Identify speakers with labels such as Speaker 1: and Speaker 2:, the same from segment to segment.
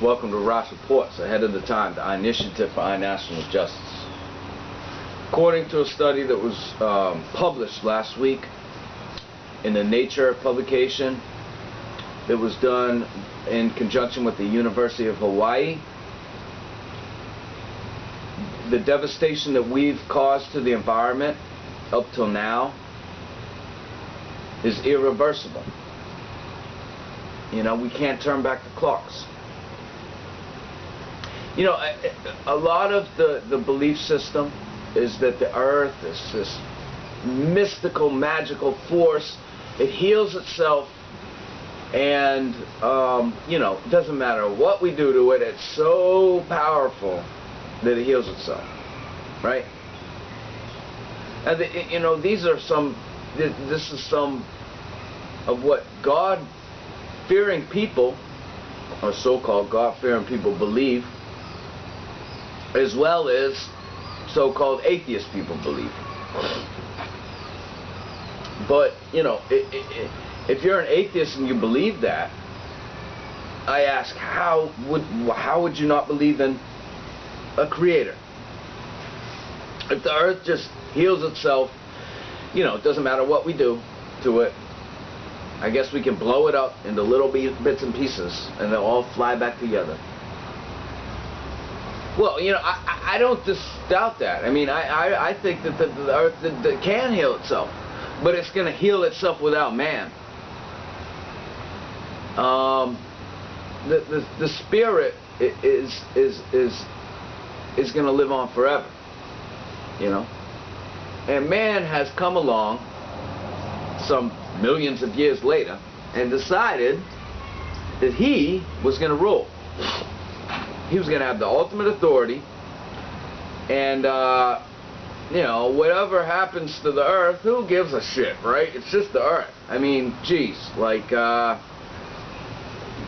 Speaker 1: Welcome to Ross Reports, ahead of the time, the Initiative for Our National Justice. According to a study that was published last week in the Nature publication, that was done in conjunction with the University of Hawaii, the devastation that we've caused to the environment up till now is irreversible. You know, we can't turn back the clocks. You know, a lot of the belief system is that the earth is this mystical, magical force. It heals itself, and you know, it doesn't matter what we do to it, it's so powerful that it heals itself, right? And you know, these are some, this is some of what God-fearing people, or so-called God-fearing people, believe, as well as so-called atheist people believe. But, you know, if you're an atheist and you believe that, I ask, how would you not believe in a creator? If the earth just heals itself, you know, it doesn't matter what we do to it, I guess we can blow it up into little bits and pieces and they'll all fly back together. Well, you know, I don't doubt that. I mean, I think that the earth that can heal itself, but it's going to heal itself without man. The spirit is going to live on forever, you know. And man has come along some millions of years later and decided that he was going to rule. He was going to have the ultimate authority, and you know, whatever happens to the earth, who gives a shit, right? It's just the earth. I mean, geez, like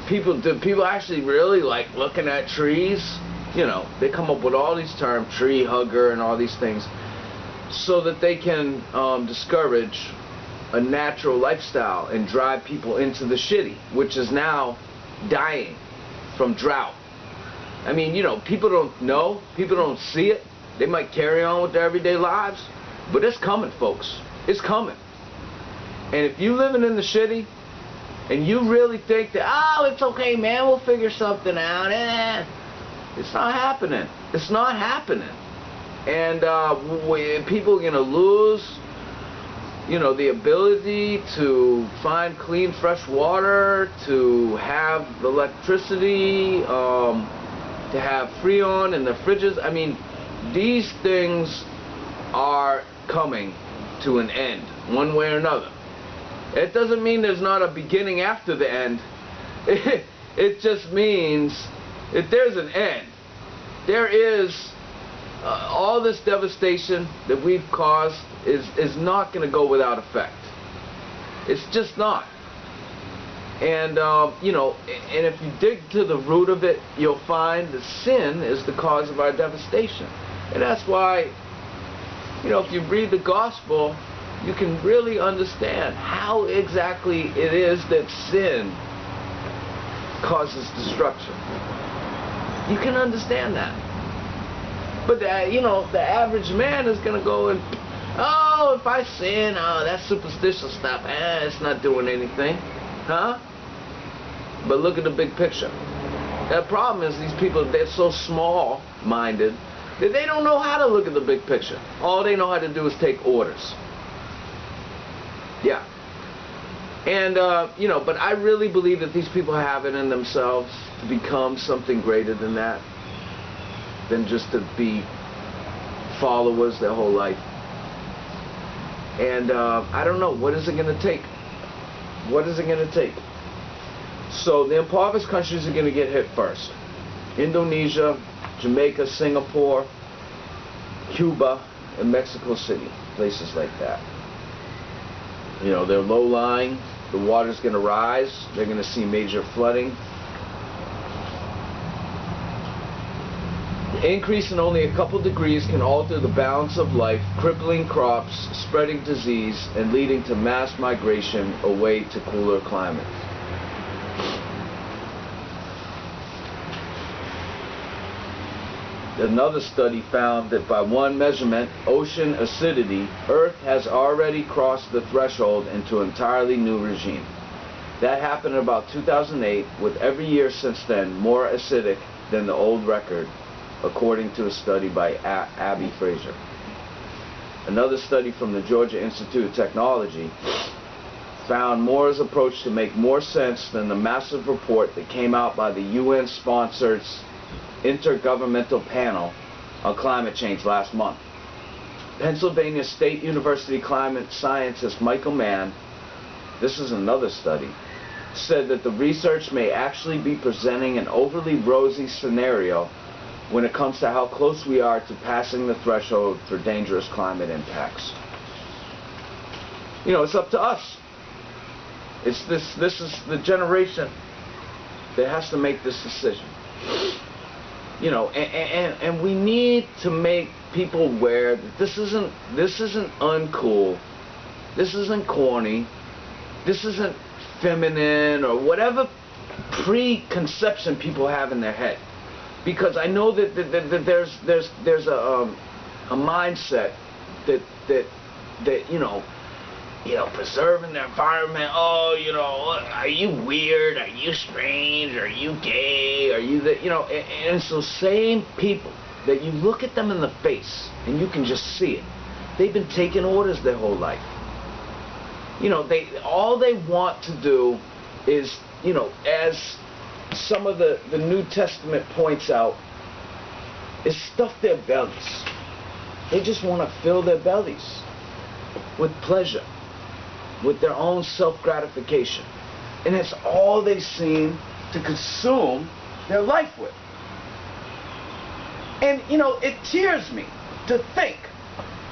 Speaker 1: do people actually really like looking at trees? You know, they come up with all these terms, tree hugger and all these things, so that they can discourage a natural lifestyle and drive people into the shitty, which is now dying from drought. I mean, you know, people don't know, people don't see it. They might carry on with their everyday lives, but it's coming, folks. It's coming. And if you living in the shitty, and you really think that, oh, it's okay, man, we'll figure something out, it's not happening. It's not happening. And people are going to lose, you know, the ability to find clean, fresh water, to have electricity, to have Freon in the fridges. I mean, these things are coming to an end, one way or another. It doesn't mean there's not a beginning after the end. It just means that there's an end. There is all this devastation that we've caused is not going to go without effect. It's just not. And you know, and if you dig to the root of it, you'll find that sin is the cause of our devastation. And that's why, you know, if you read the gospel, you can really understand how exactly it is that sin causes destruction. You can understand that. But you know, the average man is going to go and, oh, if I sin, oh, that's superstitious stuff, it's not doing anything. Huh? But look at the big picture. The problem is these people, they're so small-minded that they don't know how to look at the big picture. All they know how to do is take orders. Yeah. And, you know, but I really believe that these people have it in themselves to become something greater than that, than just to be followers their whole life. And I don't know, what is it going to take? What is it going to take? So the impoverished countries are going to get hit first. Indonesia, Jamaica, Singapore, Cuba, and Mexico City, places like that. You know, they're low-lying, the water's going to rise, they're going to see major flooding. The increase in only a couple degrees can alter the balance of life, crippling crops, spreading disease, and leading to mass migration away to cooler climates. Another study found that by one measurement, ocean acidity, Earth has already crossed the threshold into an entirely new regime. That happened in about 2008, with every year since then more acidic than the old record, according to a study by Abby Fraser. Another study from the Georgia Institute of Technology found Moore's approach to make more sense than the massive report that came out by the UN-sponsored Intergovernmental Panel on Climate Change last month. Pennsylvania State University climate scientist Michael Mann, this is another study, said that the research may actually be presenting an overly rosy scenario when it comes to how close we are to passing the threshold for dangerous climate impacts. You know, it's up to us. This is the generation that has to make this decision. You know, and we need to make people aware that this isn't uncool, this isn't corny, this isn't feminine or whatever preconception people have in their head. Because I know that there's a mindset that you know, preserving the environment. Oh, you know, are you weird? Are you strange? Are you gay? Are you that? You know, and it's those same people that you look at them in the face and you can just see it. They've been taking orders their whole life. You know, all they want to do is, you know, as some of the New Testament points out, is stuff their bellies. They just want to fill their bellies with pleasure, with their own self-gratification. And it's all they seem to consume their life with. And, you know, it tears me to think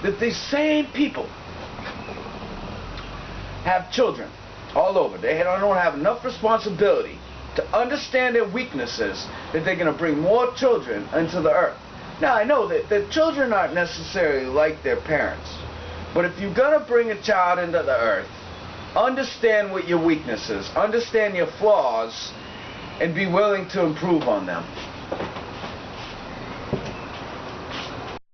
Speaker 1: that these same people have children all over. They don't have enough responsibility to understand their weaknesses that they're going to bring more children into the earth. Now, I know that children aren't necessarily like their parents. But if you're going to bring a child into the earth, understand what your weaknesses, understand your flaws, and be willing to improve on them.